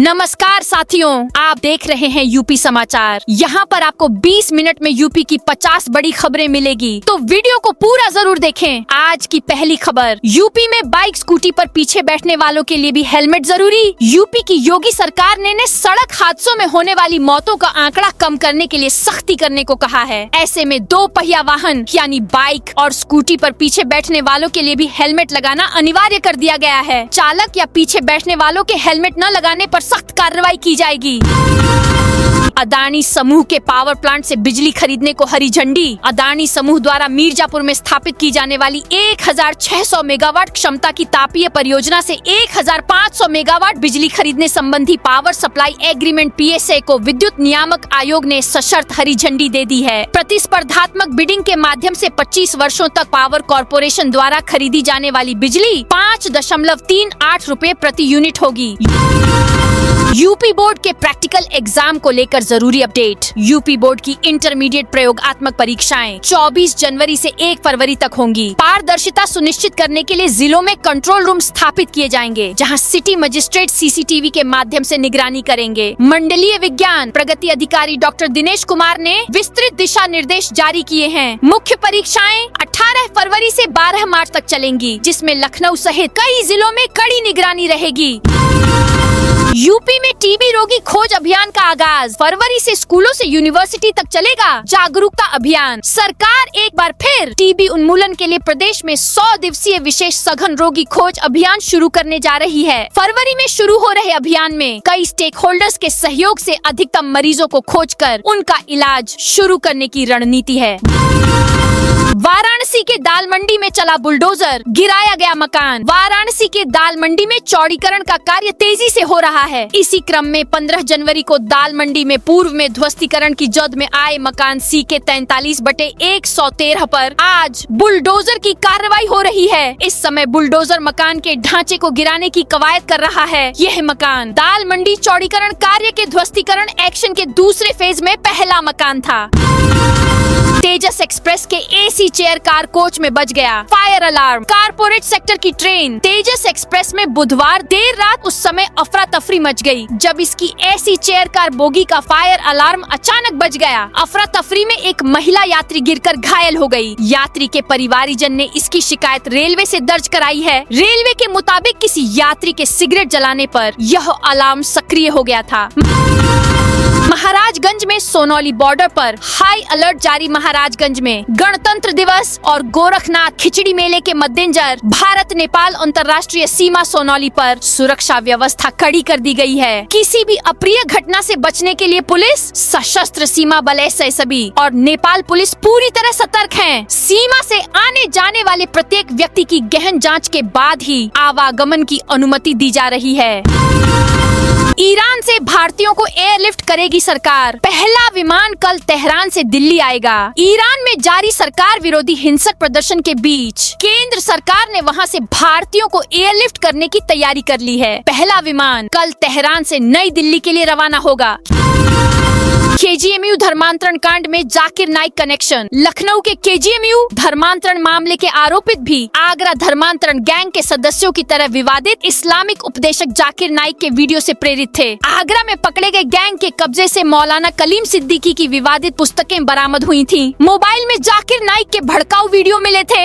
नमस्कार साथियों, आप देख रहे हैं यूपी समाचार। यहाँ पर आपको 20 मिनट में यूपी की 50 बड़ी खबरें मिलेगी, तो वीडियो को पूरा जरूर देखें। आज की पहली खबर, यूपी में बाइक स्कूटी पर पीछे बैठने वालों के लिए भी हेलमेट जरूरी। यूपी की योगी सरकार ने सड़क हादसों में होने वाली मौतों का आंकड़ा कम करने के लिए सख्ती करने को कहा है। ऐसे में 2 पहिया वाहन यानी बाइक और स्कूटी पर पीछे बैठने वालों के लिए भी हेलमेट लगाना अनिवार्य कर दिया गया है। चालक या पीछे बैठने वालों के हेलमेट न लगाने पर सख्त कार्रवाई की जाएगी। अदानी समूह के पावर प्लांट से बिजली खरीदने को हरी झंडी। अदानी समूह द्वारा मिर्जापुर में स्थापित की जाने वाली 1600 मेगावाट क्षमता की तापीय परियोजना से 1500 मेगावाट बिजली खरीदने संबंधी पावर सप्लाई एग्रीमेंट PSA को विद्युत नियामक आयोग ने सशर्त हरी झंडी दे दी है। प्रतिस्पर्धात्मक बिडिंग के माध्यम से 25 वर्षों तक पावर कॉर्पोरेशन द्वारा खरीदी जाने वाली बिजली 5.38 रुपए प्रति यूनिट होगी। यूपी बोर्ड के प्रैक्टिकल एग्जाम को लेकर जरूरी अपडेट। यूपी बोर्ड की इंटरमीडिएट प्रयोगात्मक परीक्षाएं 24 जनवरी से 1 फरवरी तक होंगी। पारदर्शिता सुनिश्चित करने के लिए जिलों में कंट्रोल रूम स्थापित किए जाएंगे, जहां सिटी मजिस्ट्रेट CCTV के माध्यम से निगरानी करेंगे। मंडलीय विज्ञान प्रगति अधिकारी डॉक्टर दिनेश कुमार ने विस्तृत दिशा निर्देश जारी किए हैं। मुख्य परीक्षाएं 18 फरवरी से 12 मार्च तक चलेंगी, जिसमें लखनऊ सहित कई जिलों में कड़ी निगरानी रहेगी। यूपी में टीबी रोगी खोज अभियान का आगाज। फरवरी से स्कूलों से यूनिवर्सिटी तक चलेगा जागरूकता अभियान। सरकार एक बार फिर टीबी उन्मूलन के लिए प्रदेश में 100 दिवसीय विशेष सघन रोगी खोज अभियान शुरू करने जा रही है। फरवरी में शुरू हो रहे अभियान में कई स्टेक होल्डर्स के सहयोग से अधिकतम मरीजों को खोजकर उनका इलाज शुरू करने की रणनीति है। वाराणसी के दाल मंडी में चला बुलडोजर, गिराया गया मकान। वाराणसी के दाल मंडी में चौड़ीकरण का कार्य तेजी से हो रहा है। इसी क्रम में 15 जनवरी को दाल मंडी में पूर्व में ध्वस्तीकरण की जद में आए मकान CK 43/113 पर आज बुलडोजर की कार्रवाई हो रही है। इस समय बुलडोजर मकान के ढांचे को गिराने की कवायद कर रहा है। यह मकान दाल मंडी चौड़ीकरण कार्य के ध्वस्तीकरण एक्शन के दूसरे फेज में पहला मकान था। तेजस एक्सप्रेस के AC चेयर कार कोच में बज गया फायर अलार्म। कारपोरेट सेक्टर की ट्रेन तेजस एक्सप्रेस में बुधवार देर रात उस समय अफरा तफरी मच गई, जब इसकी AC चेयर कार बोगी का फायर अलार्म अचानक बज गया। अफरा तफरी में एक महिला यात्री गिरकर घायल हो गई। यात्री के परिवारीजन ने इसकी शिकायत रेलवे से दर्ज कराई है। रेलवे के मुताबिक किसी यात्री के सिगरेट जलाने पर यह अलार्म सक्रिय हो गया था। महाराजगंज में सोनौली बॉर्डर पर हाई अलर्ट जारी। महाराजगंज में गणतंत्र दिवस और गोरखनाथ खिचड़ी मेले के मद्देनजर भारत नेपाल अंतर्राष्ट्रीय सीमा सोनौली पर सुरक्षा व्यवस्था कड़ी कर दी गई है। किसी भी अप्रिय घटना से बचने के लिए पुलिस, सशस्त्र सीमा बल SSB और नेपाल पुलिस पूरी तरह सतर्क हैं। सीमा से आने जाने वाले प्रत्येक व्यक्ति की गहन जाँच के बाद ही आवागमन की अनुमति दी जा रही है। ईरान से भारतीयों को एयरलिफ्ट करेगी सरकार। पहला विमान कल तेहरान से दिल्ली आएगा। ईरान में जारी सरकार विरोधी हिंसक प्रदर्शन के बीच केंद्र सरकार ने वहां से भारतीयों को एयरलिफ्ट करने की तैयारी कर ली है। पहला विमान कल तेहरान से नई दिल्ली के लिए रवाना होगा। KGMU धर्मांतरण कांड में जाकिर नाइक कनेक्शन। लखनऊ के KGMU धर्मांतरण मामले के आरोपित भी आगरा धर्मांतरण गैंग के सदस्यों की तरह विवादित इस्लामिक उपदेशक जाकिर नाइक के वीडियो से प्रेरित थे। आगरा में पकड़े गए गैंग के कब्जे से मौलाना कलीम सिद्दीकी की विवादित पुस्तकें बरामद हुई थीं। मोबाइल में जाकिर नाइक के भड़काऊ वीडियो मिले थे।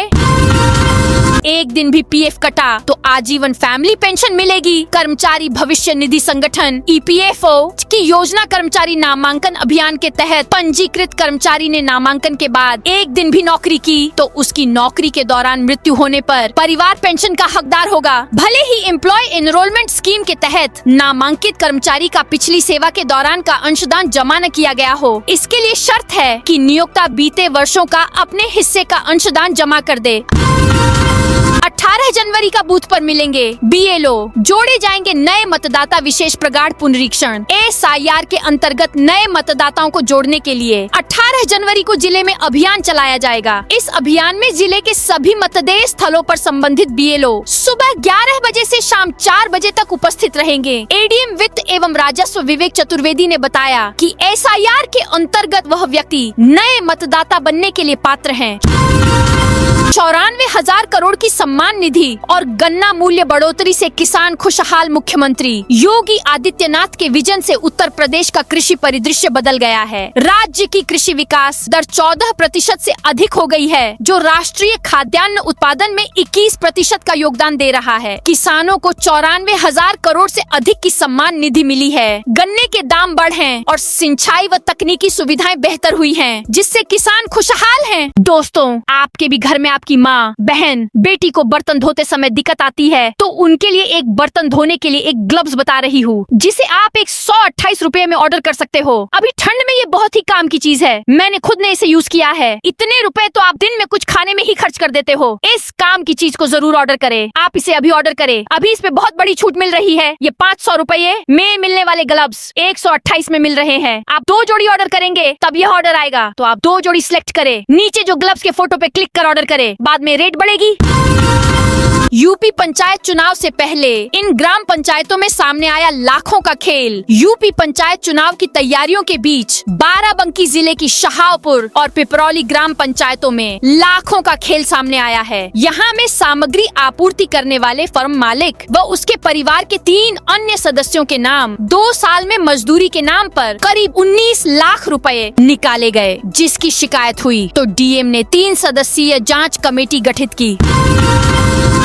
एक दिन भी PF कटा तो आजीवन फैमिली पेंशन मिलेगी। कर्मचारी भविष्य निधि संगठन EPFO की योजना कर्मचारी नामांकन अभियान के तहत पंजीकृत कर्मचारी ने नामांकन के बाद एक दिन भी नौकरी की तो उसकी नौकरी के दौरान मृत्यु होने पर परिवार पेंशन का हकदार होगा। भले ही एम्प्लॉय एनरोलमेंट स्कीम के तहत नामांकित कर्मचारी का पिछली सेवा के दौरान का अंशदान जमा न किया गया हो, इसके लिए शर्त है कि नियोक्ता बीते वर्षों का अपने हिस्से का अंशदान जमा कर दे। 18 जनवरी का बूथ पर मिलेंगे BLO। जोड़े जाएंगे नए मतदाता विशेष प्रगाढ़ पुनरीक्षण। SIR के अंतर्गत नए मतदाताओं को जोड़ने के लिए 18 जनवरी को जिले में अभियान चलाया जाएगा। इस अभियान में जिले के सभी मतदेय स्थलों पर संबंधित BLO सुबह 11 बजे से शाम 4 बजे तक उपस्थित रहेंगे। ADM वित्त एवं राजस्व विवेक चतुर्वेदी ने बताया कि SIR के अंतर्गत वह व्यक्ति नए मतदाता बनने के लिए पात्र हैं। 94,000 करोड़ की सम्मान निधि और गन्ना मूल्य बढ़ोतरी से किसान खुशहाल। मुख्यमंत्री योगी आदित्यनाथ के विजन से उत्तर प्रदेश का कृषि परिदृश्य बदल गया है। राज्य की कृषि विकास दर 14% से अधिक हो गई है, जो राष्ट्रीय खाद्यान्न उत्पादन में 21% का योगदान दे रहा है। किसानों को 94,000 करोड़ से अधिक की सम्मान निधि मिली है। गन्ने के दाम बढ़े हैं और सिंचाई व तकनीकी सुविधाएं बेहतर हुई हैं, जिससे किसान खुशहाल हैं। दोस्तों, आपके भी घर में आपकी माँ, बहन, बेटी को बर्तन धोते समय दिक्कत आती है, तो उनके लिए एक बर्तन धोने के लिए एक ग्लव्स बता रही हूँ, जिसे आप 128 रुपए में ऑर्डर कर सकते हो। अभी ठंड में ये बहुत ही काम की चीज है। मैंने खुद ने इसे यूज किया है। इतने रुपए तो आप दिन में कुछ खाने में ही खर्च कर देते हो। इस काम की चीज को जरूर ऑर्डर करें। आप इसे अभी ऑर्डर करें। अभी इस पे बहुत बड़ी छूट मिल रही है। ये 500 रुपए में मिलने वाले ग्लव्स 128 में मिल रहे हैं। आप 2 जोड़ी ऑर्डर करेंगे तब यह ऑर्डर आएगा, तो आप 2 जोड़ी सिलेक्ट करें। नीचे जो ग्लव्स के फोटो पे क्लिक कर ऑर्डर करें, बाद में रेट बढ़ेगी। यूपी पंचायत चुनाव से पहले इन ग्राम पंचायतों में सामने आया लाखों का खेल। यूपी पंचायत चुनाव की तैयारियों के बीच बाराबंकी जिले की शाहपुर और पिपरौली ग्राम पंचायतों में लाखों का खेल सामने आया है। यहाँ में सामग्री आपूर्ति करने वाले फर्म मालिक व उसके परिवार के 3 अन्य सदस्यों के नाम 2 साल में मजदूरी के नाम पर करीब 19 लाख रुपए निकाले गए। जिसकी शिकायत हुई तो डीएम ने 3 सदस्यीय जाँच कमेटी गठित की।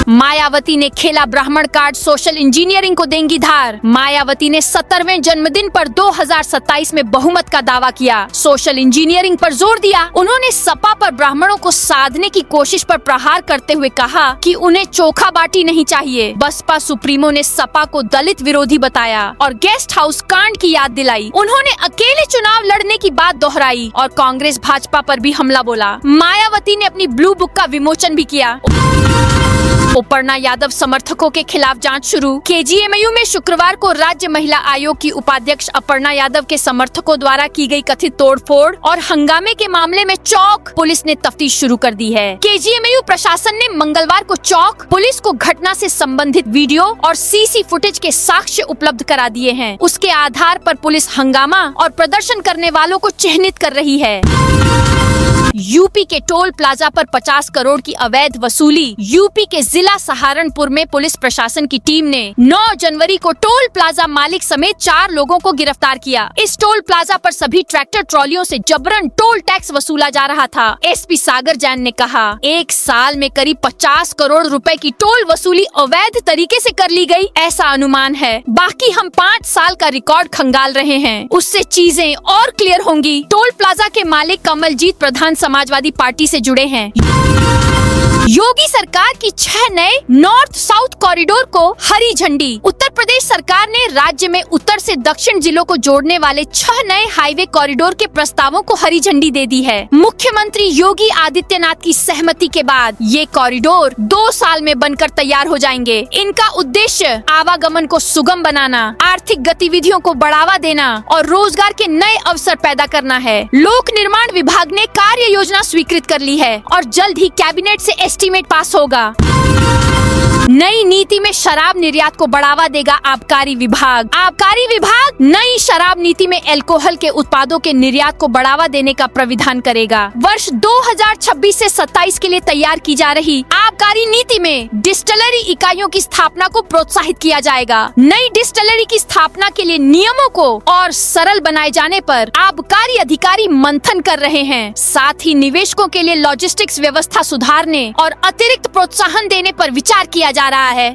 मायावती ने खेला ब्राह्मण कार्ड, सोशल इंजीनियरिंग को देंगी धार। मायावती ने 70वें जन्मदिन पर 2027 में बहुमत का दावा किया। सोशल इंजीनियरिंग पर जोर दिया। उन्होंने सपा पर ब्राह्मणों को साधने की कोशिश पर प्रहार करते हुए कहा कि उन्हें चोखा बाटी नहीं चाहिए। बसपा सुप्रीमो ने सपा को दलित विरोधी बताया और गेस्ट हाउस कांड की याद दिलाई। उन्होंने अकेले चुनाव लड़ने की बात दोहराई और कांग्रेस भाजपा पर भी हमला बोला। मायावती ने अपनी ब्लू बुक का विमोचन भी किया। अपर्णा यादव समर्थकों के खिलाफ जांच शुरू। केजीएमयू में शुक्रवार को राज्य महिला आयोग की उपाध्यक्ष अपर्णा यादव के समर्थकों द्वारा की गई कथित तोड़फोड़ और हंगामे के मामले में चौक पुलिस ने तफ्तीश शुरू कर दी है। केजीएमयू प्रशासन ने मंगलवार को चौक पुलिस को घटना से संबंधित वीडियो और सीसी फुटेज के साक्ष्य उपलब्ध करा दिए हैं। उसके आधार पर पुलिस हंगामा और प्रदर्शन करने वालों को चिन्हित कर रही है। यूपी के टोल प्लाजा पर 50 करोड़ की अवैध वसूली। यूपी के जिला सहारनपुर में पुलिस प्रशासन की टीम ने 9 जनवरी को टोल प्लाजा मालिक समेत 4 लोगों को गिरफ्तार किया। इस टोल प्लाजा पर सभी ट्रैक्टर ट्रॉलियों से जबरन टोल टैक्स वसूला जा रहा था। एसपी सागर जैन ने कहा, 1 साल में करीब 50 करोड़ रुपए की टोल वसूली अवैध तरीके से कर ली गई, ऐसा अनुमान है। बाकी हम 5 साल का रिकॉर्ड खंगाल रहे हैं, उससे चीजें और क्लियर होंगी। टोल प्लाजा के मालिक कमलजीत प्रधान समाजवादी पार्टी से जुड़े हैं। योगी सरकार की 6 नए नॉर्थ साउथ कॉरिडोर को हरी झंडी। उत्तर प्रदेश सरकार ने राज्य में उत्तर से दक्षिण जिलों को जोड़ने वाले 6 नए हाईवे कॉरिडोर के प्रस्तावों को हरी झंडी दे दी है। मुख्यमंत्री योगी आदित्यनाथ की सहमति के बाद ये कॉरिडोर 2 साल में बनकर तैयार हो जाएंगे। इनका उद्देश्य आवागमन को सुगम बनाना, आर्थिक गतिविधियों को बढ़ावा देना और रोजगार के नए अवसर पैदा करना है। लोक निर्माण विभाग ने कार्य योजना स्वीकृत कर ली है और जल्द ही कैबिनेट से एस्टीमेट पास होगा। नई नीति में शराब निर्यात को बढ़ावा देगा आबकारी विभाग। आबकारी विभाग नई शराब नीति में अल्कोहल के उत्पादों के निर्यात को बढ़ावा देने का प्राविधान करेगा। वर्ष 2026 से 27 के लिए तैयार की जा रही आबकारी नीति में डिस्टिलरी इकाइयों की स्थापना को प्रोत्साहित किया जाएगा। नई डिस्टिलरी की स्थापना के लिए नियमों को और सरल बनाए जाने पर आबकारी अधिकारी मंथन कर रहे हैं। साथ ही निवेशकों के लिए लॉजिस्टिक्स व्यवस्था सुधारने और अतिरिक्त प्रोत्साहन देने पर विचार किया जा रहा है।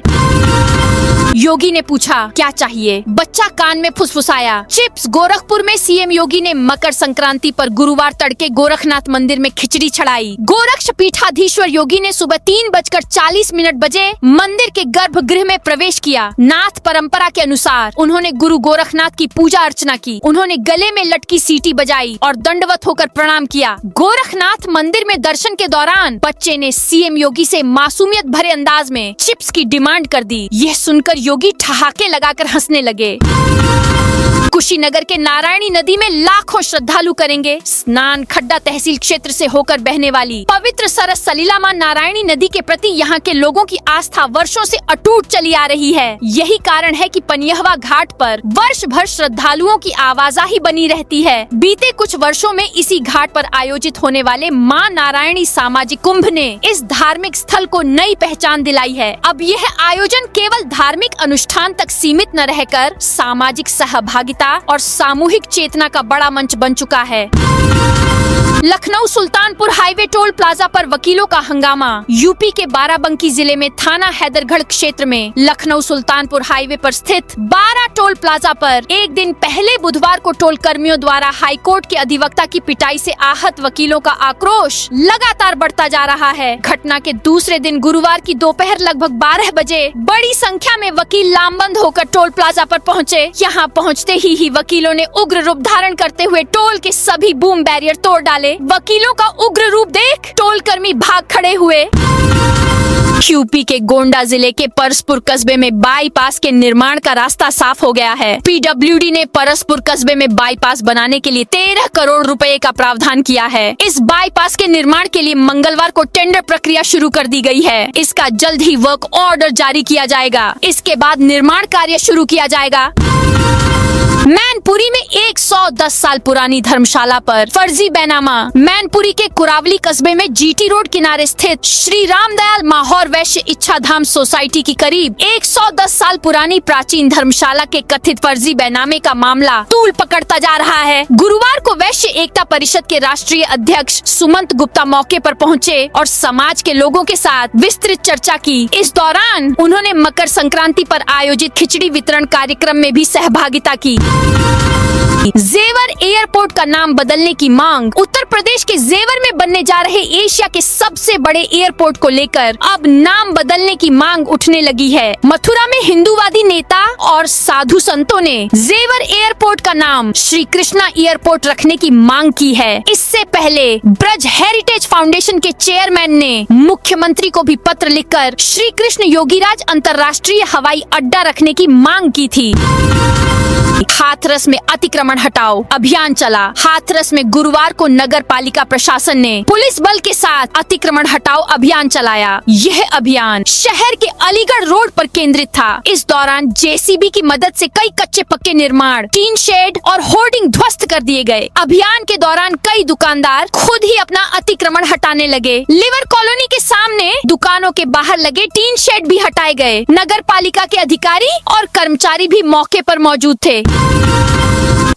योगी ने पूछा, क्या चाहिए? बच्चा कान में फुसफुसाया। चिप्स। गोरखपुर में सीएम योगी ने मकर संक्रांति पर गुरुवार तड़के गोरखनाथ मंदिर में खिचड़ी चढ़ाई। गोरक्ष पीठाधीश्वर योगी ने सुबह 3:40 बजे मंदिर के गर्भगृह में प्रवेश किया। नाथ परंपरा के अनुसार उन्होंने गुरु गोरखनाथ की पूजा अर्चना की। उन्होंने गले में लटकी सीटी बजाई और दंडवत होकर प्रणाम किया। गोरखनाथ मंदिर में दर्शन के दौरान बच्चे ने सीएम योगी से मासूमियत भरे अंदाज में चिप्स की डिमांड कर दी। यह सुनकर योगी ठहाके लगाकर हंसने लगे। कुशीनगर के नारायणी नदी में लाखों श्रद्धालु करेंगे स्नान। खड्डा तहसील क्षेत्र से होकर बहने वाली पवित्र सरस सलीला मां नारायणी नदी के प्रति यहाँ के लोगों की आस्था वर्षों से अटूट चली आ रही है। यही कारण है कि पनियहवा घाट पर वर्ष भर श्रद्धालुओं की आवाजाही बनी रहती है। बीते कुछ वर्षों में इसी घाट पर आयोजित होने वाले मां नारायणी सामाजिक कुंभ ने इस धार्मिक स्थल को नई पहचान दिलाई है। अब यह आयोजन केवल धार्मिक अनुष्ठान तक सीमित न रहकर सामाजिक सहभागिता और सामूहिक चेतना का बड़ा मंच बन चुका है। Lucknow Sultanpur highway toll plaza पर वकीलों का हंगामा। यूपी के बाराबंकी जिले में थाना हैदरगढ़ क्षेत्र में लखनऊ सुल्तानपुर हाईवे पर स्थित 12 टोल प्लाजा पर एक दिन पहले बुधवार को टोल कर्मियों द्वारा हाईकोर्ट के अधिवक्ता की पिटाई से आहत वकीलों का आक्रोश लगातार बढ़ता जा रहा है। घटना के दूसरे दिन गुरुवार की दोपहर लगभग 12 बजे बड़ी संख्या में वकील लामबंद होकर टोल प्लाजा पर पहुँचे। यहाँ पहुँचते ही वकीलों ने उग्र रूप धारण करते हुए टोल के सभी बूम बैरियर तोड़ डाले। वकीलों का उग्र रूप देख टोल कर्मी भाग खड़े हुए। यूपी के गोंडा जिले के परसपुर कस्बे में बाईपास के निर्माण का रास्ता साफ हो गया है। पीडब्ल्यूडी ने परसपुर कस्बे में बाईपास बनाने के लिए 13 करोड़ रुपए का प्रावधान किया है। इस बाईपास के निर्माण के लिए मंगलवार को टेंडर प्रक्रिया शुरू कर दी गई है। इसका जल्द ही वर्क ऑर्डर जारी किया जाएगा। इसके बाद निर्माण कार्य शुरू किया जाएगा। मैनपुरी में 110 साल पुरानी धर्मशाला पर फर्जी बैनामा। मैनपुरी के कुरावली कस्बे में जीटी रोड किनारे स्थित श्री रामदयाल माहौर वैश्य इच्छा धाम सोसाइटी की करीब 110 साल पुरानी प्राचीन धर्मशाला के कथित फर्जी बैनामे का मामला तूल पकड़ता जा रहा है। गुरुवार को वैश्य एकता परिषद के राष्ट्रीय अध्यक्ष सुमंत गुप्ता मौके पर पहुंचे और समाज के लोगों के साथ विस्तृत चर्चा की। इस दौरान उन्होंने मकर संक्रांति पर आयोजित खिचड़ी वितरण कार्यक्रम में भी सहभागिता की। जेवर एयरपोर्ट का नाम बदलने की मांग। उत्तर प्रदेश के जेवर में बनने जा रहे एशिया के सबसे बड़े एयरपोर्ट को लेकर अब नाम बदलने की मांग उठने लगी है। मथुरा में हिंदूवादी नेता और साधु संतों ने जेवर एयरपोर्ट का नाम श्री कृष्णा एयरपोर्ट रखने की मांग की है। इससे पहले ब्रज हेरिटेज फाउंडेशन के चेयरमैन ने मुख्यमंत्री को भी पत्र लिखकर श्री कृष्ण योगीराज अंतर्राष्ट्रीय हवाई अड्डा रखने की मांग की थी। हाथरस में अतिक्रमण हटाओ अभियान चला। हाथरस में गुरुवार को नगर पालिका प्रशासन ने पुलिस बल के साथ अतिक्रमण हटाओ अभियान चलाया। यह अभियान शहर के अलीगढ़ रोड पर केंद्रित था। इस दौरान जेसीबी की मदद से कई कच्चे पक्के निर्माण, टीन शेड और होर्डिंग ध्वस्त कर दिए गए। अभियान के दौरान कई दुकानदार खुद ही अपना अतिक्रमण हटाने लगे। लिवर कॉलोनी के सामने दुकानों के बाहर लगे टीन शेड भी हटाए गए। नगर पालिका के अधिकारी और कर्मचारी भी मौके पर मौजूद थे।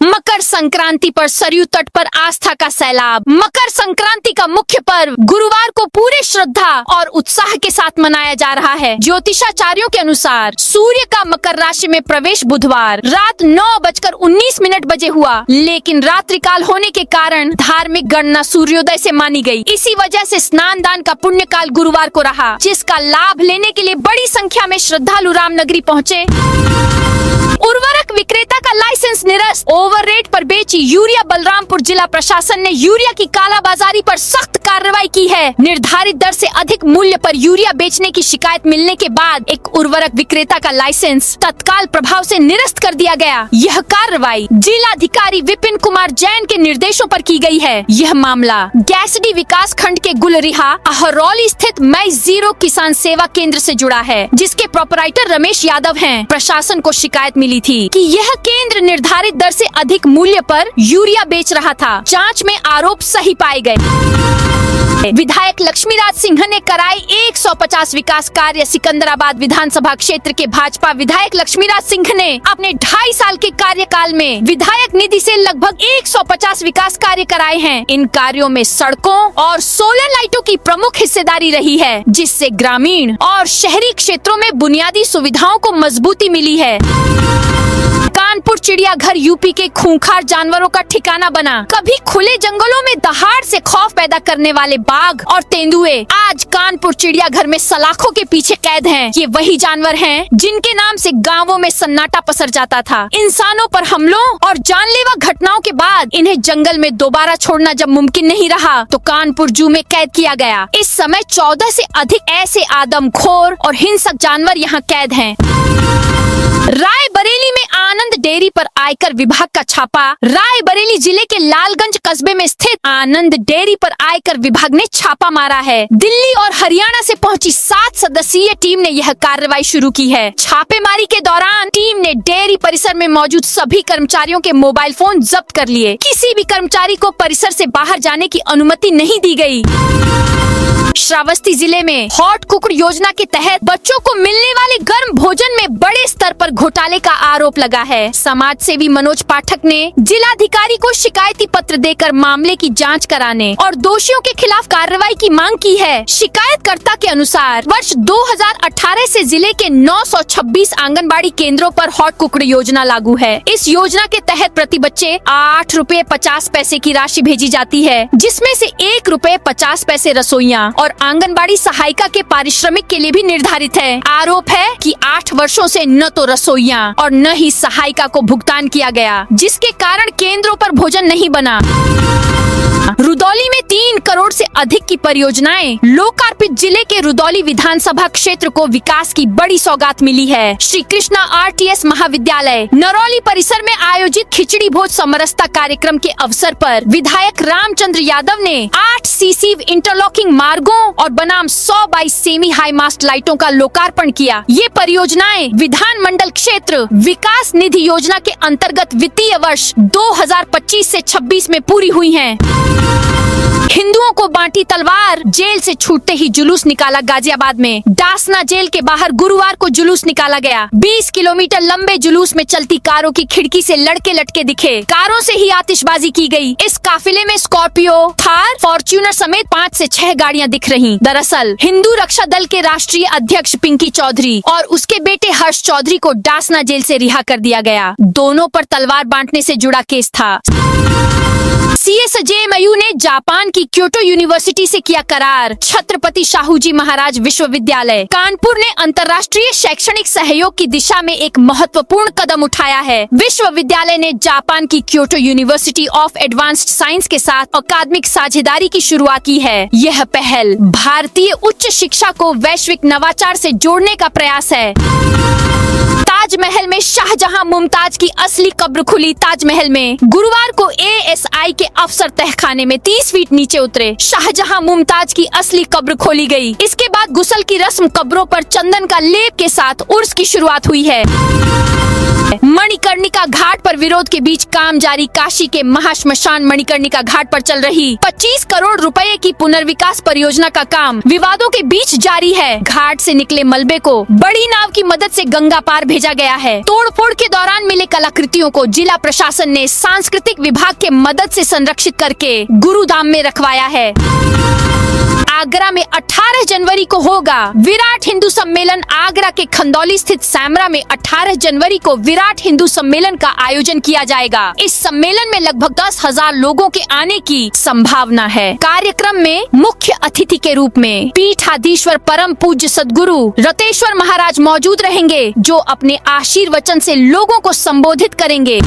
मकर संक्रांति पर सरयू तट पर आस्था का सैलाब। मकर संक्रांति का मुख्य पर्व गुरुवार को पूरे श्रद्धा और उत्साह के साथ मनाया जा रहा है। ज्योतिषाचार्यों के अनुसार सूर्य का मकर राशि में प्रवेश बुधवार रात 9:19 बजे हुआ, लेकिन रात्रिकाल होने के कारण धार्मिक गणना सूर्योदय से मानी गई। इसी वजह से स्नान दान का पुण्य काल गुरुवार को रहा, जिसका लाभ लेने के लिए बड़ी संख्या में श्रद्धालु रामनगरी पहुँचे। उर्वरक विक्रेता का लाइसेंस निरस्त। ओवर रेट पर बेची यूरिया। बलरामपुर जिला प्रशासन ने यूरिया की कालाबाजारी पर सख्त कार्रवाई की है। निर्धारित दर से अधिक मूल्य पर यूरिया बेचने की शिकायत मिलने के बाद एक उर्वरक विक्रेता का लाइसेंस तत्काल प्रभाव से निरस्त कर दिया गया। यह कार्रवाई जिलाधिकारी विपिन कुमार जैन के निर्देशों पर की गई है। यह मामला गैसडी विकास खंड के गुलरिहा अहरौली स्थित मई 0 किसान सेवा केंद्र से जुड़ा है, जिसके प्रोपराइटर रमेश यादव हैं। प्रशासन को शिकायत मिली थी कि यह केंद्र निर्धारित दर से अधिक मूल्य पर यूरिया बेच रहा था। जांच में आरोप सही पाए गए। विधायक लक्ष्मीराज सिंह ने कराए 150 विकास कार्य। सिकंदराबाद विधानसभा क्षेत्र के भाजपा विधायक लक्ष्मीराज सिंह ने अपने 2.5 साल के कार्यकाल में विधायक निधि से लगभग 150 विकास कार्य कराए हैं। इन कार्यों में सड़कों और सोलर लाइटों की प्रमुख हिस्सेदारी रही है, जिससे ग्रामीण और शहरी क्षेत्रों में बुनियादी सुविधाओं को मजबूती मिली है। कानपुर चिड़ियाघर यूपी के खूंखार जानवरों का ठिकाना बना। कभी खुले जंगलों में दहाड़ से खौफ पैदा करने वाले बाघ और तेंदुए आज कानपुर चिड़ियाघर में सलाखों के पीछे कैद हैं। ये वही जानवर हैं जिनके नाम से गांवों में सन्नाटा पसर जाता था। इंसानों पर हमलों और जानलेवा घटनाओं के बाद इन्हें जंगल में दोबारा छोड़ना जब मुमकिन नहीं रहा, तो कानपुर जू में कैद किया गया। इस समय 14 से अधिक ऐसे आदमखोर और हिंसक जानवर यहाँ कैद हैं। रायबरेली में आनंद डेयरी पर आयकर विभाग का छापा। रायबरेली जिले के लालगंज कस्बे में स्थित आनंद डेयरी पर आयकर विभाग ने छापा मारा है। दिल्ली और हरियाणा से पहुंची 7 सदस्यीय टीम ने यह कार्रवाई शुरू की है। छापेमारी के दौरान टीम ने डेयरी परिसर में मौजूद सभी कर्मचारियों के मोबाइल फोन जब्त कर लिए। किसी भी कर्मचारी को परिसर से बाहर जाने की अनुमति नहीं दी गई। श्रावस्ती जिले में हॉट कुकड़ योजना के तहत बच्चों को मिलने वाले गर्म भोजन में बड़े स्तर पर घोटाले का आरोप लगा है। समाज सेवी मनोज पाठक ने जिलाधिकारी को शिकायती पत्र देकर मामले की जांच कराने और दोषियों के खिलाफ कार्रवाई की मांग की है। शिकायतकर्ता के अनुसार वर्ष 2018 से जिले के 926 आंगनबाड़ी केंद्रों पर हॉट कुकड़ योजना लागू है। इस योजना के तहत प्रति बच्चे 8 रुपए 50 पैसे की राशि भेजी जाती है, जिसमें से 1 रुपए 50 पैसे रसोइयां और आंगनबाड़ी सहायिका के पारिश्रमिक के लिए भी निर्धारित है। आरोप है कि 8 वर्षों से न तो रसोइयां और न ही सहायिका को भुगतान किया गया, जिसके कारण केंद्रों पर भोजन नहीं बना। रुदौली में 3 करोड़ से अधिक की परियोजनाएं लोकार्पित। जिले के रुदौली विधानसभा क्षेत्र को विकास की बड़ी सौगात मिली है। श्री कृष्णा आरटीएस महाविद्यालय नरौली परिसर में आयोजित खिचड़ी भोज समरसता कार्यक्रम के अवसर पर विधायक रामचंद्र यादव ने 8 सीसीव इंटरलॉकिंग मार्गों और बनाम 100 बाई सेमी हाई मास्ट लाइटों का लोकार्पण किया। ये परियोजनाएं विधानमंडल क्षेत्र विकास निधि योजना के अंतर्गत वित्तीय वर्ष 2025 से 26 में पूरी हुई हैं। हिंदुओं को बांटी तलवार। जेल से छूटते ही जुलूस निकाला गाजियाबाद में। डासना जेल के बाहर गुरुवार को जुलूस निकाला गया। 20 किलोमीटर लंबे जुलूस में चलती कारों की खिड़की से लड़के लटके दिखे। कारों से ही आतिशबाजी की गई। इस काफिले में स्कॉर्पियो, थार, फॉर्च्यूनर समेत 5 से 6 गाड़ियां दिख रहीं। दरअसल हिंदू रक्षा दल के राष्ट्रीय अध्यक्ष पिंकी चौधरी और उसके बेटे हर्ष चौधरी को डासना जेल से रिहा कर दिया गया। दोनों पर तलवार बांटने से जुड़ा केस था। CSJMU ने जापान की क्योटो यूनिवर्सिटी से किया करार। छत्रपति शाहूजी महाराज विश्वविद्यालय कानपुर ने अंतर्राष्ट्रीय शैक्षणिक सहयोग की दिशा में एक महत्वपूर्ण कदम उठाया है। विश्वविद्यालय ने जापान की Kyoto university of advanced science के साथ अकादमिक साझेदारी की शुरुआत की है। यह पहल भारतीय उच्च शिक्षा को वैश्विक नवाचार से जोड़ने का प्रयास है। ताजमहल में शाहजहां मुमताज की असली कब्र खुली। ताजमहल में गुरुवार को ASI के अफसर तहखाने में 30 फीट नीचे उतरे। शाहजहां मुमताज की असली कब्र खोली गई। इसके बाद गुस्ल की रस्म, कब्रों पर चंदन का लेप के साथ उर्स की शुरुआत हुई है। मणिकर्णिका घाट पर विरोध के बीच काम जारी। काशी के महाश्मशान मणिकर्णिका घाट पर चल रही 25 करोड़ रुपए की पुनर्विकास परियोजना का काम विवादों के बीच जारी है। घाट से निकले मलबे को बड़ी नाव की मदद से गंगा पार भेजा गया है। तोड़फोड़ के दौरान मिले कलाकृतियों को जिला प्रशासन ने सांस्कृतिक विभाग के मदद से संरक्षित करके गुरुधाम में रखवाया है। आगरा में 18 जनवरी को होगा विराट हिंदू सम्मेलन। आगरा के खंदौली स्थित सैमरा में 18 जनवरी को विराट हिंदू सम्मेलन का आयोजन किया जाएगा। इस सम्मेलन में लगभग 10,000 लोगों के आने की संभावना है। कार्यक्रम में मुख्य अतिथि के रूप में पीठाधीश्वर परम पूज्य सद्गुरु रतेश्वर महाराज मौजूद रहेंगे, जो अपने आशीर्वचन से लोगों को संबोधित करेंगे।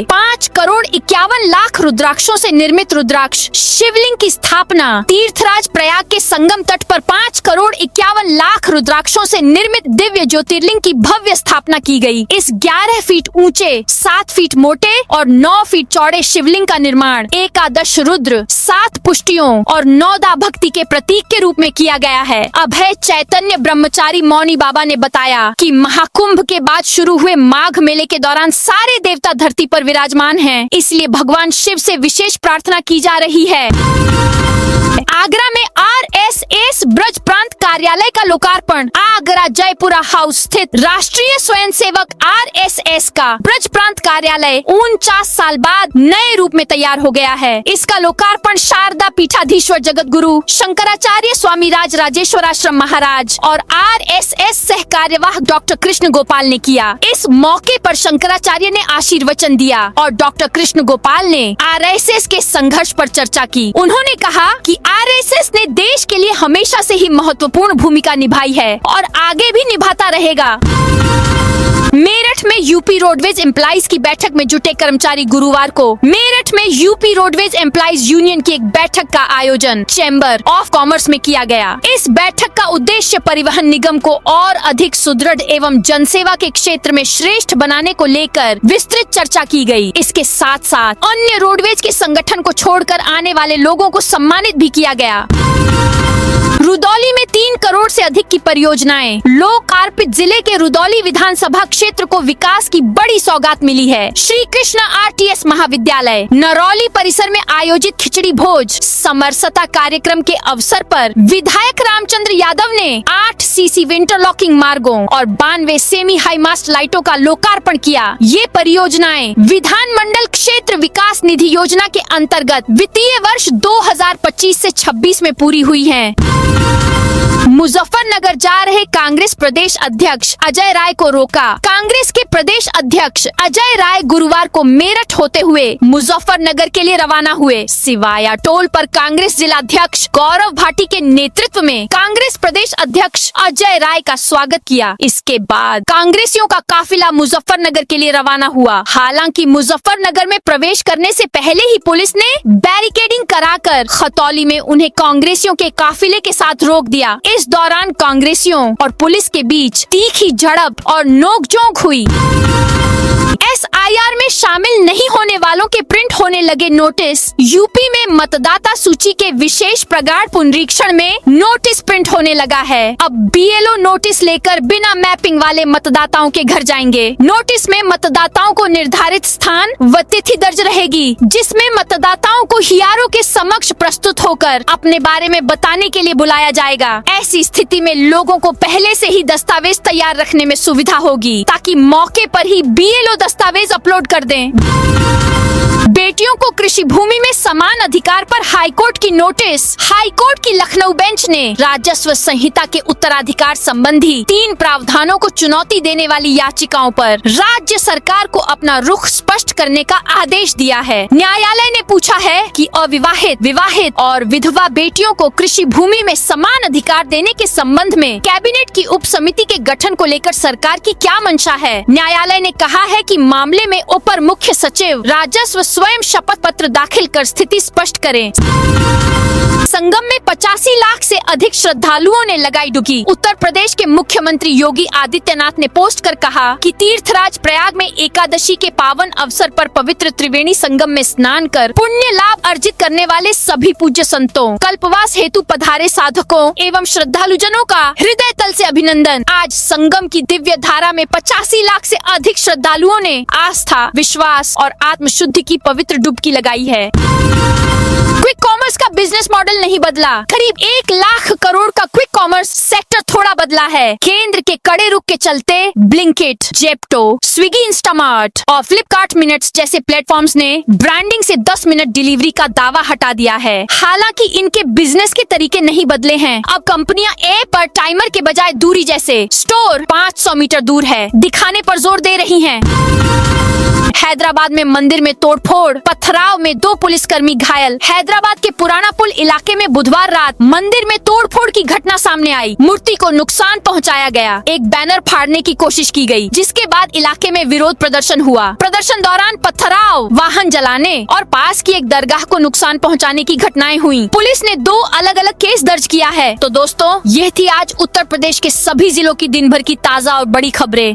5 करोड़ 51 लाख रुद्राक्षों से निर्मित रुद्राक्ष शिवलिंग की स्थापना। तीर्थराज प्रयाग के संगम तट पर 5 करोड़ 51 लाख रुद्राक्षों से निर्मित दिव्य ज्योतिर्लिंग की भव्य स्थापना की गई। इस 11 फीट ऊंचे, 7 फीट मोटे और 9 फीट चौड़े शिवलिंग का निर्माण एकादश रुद्र, 7 पुष्टियों और 9 दा भक्ति के प्रतीक के रूप में किया गया है। अभय चैतन्य ब्रह्मचारी मौनी बाबा ने बताया कि महाकुंभ के बाद शुरू हुए माघ मेले के दौरान सारे देवता धरती पर विराजमान हैं, इसलिए भगवान शिव से विशेष प्रार्थना की जा रही है। आगरा में RSS ब्रज प्रांत कार्यालय का लोकार्पण। आगरा जयपुरा हाउस स्थित राष्ट्रीय स्वयंसेवक RSS का ब्रज प्रांत कार्यालय 49 साल बाद नए रूप में तैयार हो गया है। इसका लोकार्पण शारदा पीठाधीश्वर जगत गुरु शंकराचार्य स्वामी राज राजेश्वराश्रम महाराज और RSS सह कार्यवाह डॉक्टर कृष्ण गोपाल ने किया। इस मौके पर शंकराचार्य ने आशीर्वचन दिया और डॉक्टर कृष्ण गोपाल ने RSS के संघर्ष पर चर्चा की। उन्होंने कहा कि RSS ने देश के लिए हमेशा से ही महत्वपूर्ण भूमिका निभाई है और आगे भी निभाता रहेगा। मेरठ में यूपी रोडवेज एम्प्लॉइज की बैठक में जुटे कर्मचारी गुरुवार को मेरठ में यूपी रोडवेज एम्प्लॉइज यूनियन की एक बैठक का आयोजन चैम्बर ऑफ कॉमर्स में किया गया। इस बैठक का उद्देश्य परिवहन निगम को और अधिक सुदृढ़ एवं जनसेवा के क्षेत्र में श्रेष्ठ बनाने को लेकर विस्तृत चर्चा की गई। इसके साथ साथ अन्य रोडवेज के संगठन को छोड़कर आने वाले लोगों को सम्मानित भी किया गया। रुदौली में 3 करोड़ से अधिक की परियोजनाएं। लोकार्पित जिले के रुदौली विधानसभा क्षेत्र को विकास की बड़ी सौगात मिली है। श्री कृष्ण आरटीएस महाविद्यालय नरौली परिसर में आयोजित खिचड़ी भोज समरसता कार्यक्रम के अवसर पर विधायक रामचंद्र यादव ने 8 सीसी इंटरलॉकिंग मार्गों और 92 सेमी हाई मास्ट लाइटों का लोकार्पण किया। ये परियोजनाएं विधानमंडल क्षेत्र विकास निधि योजना के अंतर्गत वित्तीय वर्ष 2025 से 26 में पूरी हुई हैं। मुजफ्फरनगर जा रहे कांग्रेस प्रदेश अध्यक्ष अजय राय को रोका। कांग्रेस के प्रदेश अध्यक्ष अजय राय गुरुवार को मेरठ होते हुए मुजफ्फरनगर के लिए रवाना हुए। सिवाया टोल पर कांग्रेस जिलाध्यक्ष गौरव भाटी के नेतृत्व में कांग्रेस प्रदेश अध्यक्ष अजय राय का स्वागत किया। इसके बाद कांग्रेसियों का काफिला मुजफ्फरनगर के लिए रवाना हुआ। हालांकि मुजफ्फरनगर में प्रवेश करने से पहले ही पुलिस ने बैरिकेडिंग कराकर खतौली में उन्हें कांग्रेसियों के काफिले के साथ रोक दिया। इस दौरान कांग्रेसियों और पुलिस के बीच तीखी झड़प और नोकझोंक हुई। SIR में शामिल नहीं होने वालों के प्रिंट होने लगे नोटिस। यूपी में मतदाता सूची के विशेष प्रगाढ़ पुनरीक्षण में नोटिस प्रिंट होने लगा है। अब BLO नोटिस लेकर बिना मैपिंग वाले मतदाताओं के घर जाएंगे। नोटिस में मतदाताओं को निर्धारित स्थान व तिथि दर्ज रहेगी, जिसमें मतदाताओं को हियारों के समक्ष प्रस्तुत होकर अपने बारे में बताने के लिए बुलाया जाएगा। ऐसी स्थिति में लोगों को पहले से ही दस्तावेज तैयार रखने में सुविधा होगी, ताकि मौके पर ही BLO दस्तावेज अपलोड कर दें। बेटियों को कृषि भूमि में समान अधिकार पर हाईकोर्ट की नोटिस। हाईकोर्ट की लखनऊ बेंच ने राजस्व संहिता के उत्तराधिकार संबंधी 3 प्रावधानों को चुनौती देने वाली याचिकाओं पर राज्य सरकार को अपना रुख स्पष्ट करने का आदेश दिया है। न्यायालय ने पूछा है कि अविवाहित, विवाहित और विधवा बेटियों को कृषि भूमि में समान अधिकार देने के संबंध में कैबिनेट की उप समिति के गठन को लेकर सरकार की क्या मंशा है। न्यायालय ने कहा है कि मामले में अपर मुख्य सचिव राजस्व स्वयं शपथ पत्र दाखिल कर स्थिति स्पष्ट करें। संगम में 85 लाख से अधिक श्रद्धालुओं ने लगाई डुबकी। उत्तर प्रदेश के मुख्यमंत्री योगी आदित्यनाथ ने पोस्ट कर कहा कि तीर्थराज प्रयाग में एकादशी के पावन अवसर पर पवित्र त्रिवेणी संगम में स्नान कर पुण्य लाभ अर्जित करने वाले सभी पूज्य संतों, कल्पवास हेतु पधारे साधकों एवं श्रद्धालुजनों का हृदय तल से अभिनंदन। आज संगम की दिव्य धारा में 85 लाख से अधिक श्रद्धालुओं ने आस्था, विश्वास और आत्मशुद्धि की पवित्र डुबकी लगाई है। क्विक कॉमर्स का बिजनेस मॉडल नहीं बदला। करीब 1 लाख करोड़ का क्विक कॉमर्स सेक्टर थोड़ा बदला है। केंद्र के कड़े रुख के चलते ब्लिंकिट, जेप्टो, स्विगी, इंस्टामार्ट और फ्लिपकार्ट मिनट्स जैसे प्लेटफॉर्म्स ने ब्रांडिंग से 10 मिनट डिलीवरी का दावा हटा दिया है। हालांकि इनके बिजनेस के तरीके नहीं बदले हैं। अब कंपनियां ऐप पर टाइमर के बजाय दूरी जैसे स्टोर 500 मीटर दूर है दिखाने पर जोर दे रही हैं। हैदराबाद में मंदिर में तोड़फोड़, पथराव में 2 पुलिसकर्मी घायल। हैदराबाद के पुराना पुल इलाके में बुधवार रात मंदिर में तोड़फोड़ की घटना सामने आई। मूर्ति को नुकसान पहुंचाया गया। एक बैनर फाड़ने की कोशिश की गई, जिसके बाद इलाके में विरोध प्रदर्शन हुआ। प्रदर्शन दौरान पथराव, वाहन जलाने और पास की एक दरगाह को नुकसान पहुंचाने की घटनाएं हुई। पुलिस ने 2 अलग अलग केस दर्ज किया है। तो दोस्तों, यह थी आज उत्तर प्रदेश के सभी जिलों की दिन भर की ताजा और बड़ी खबरें।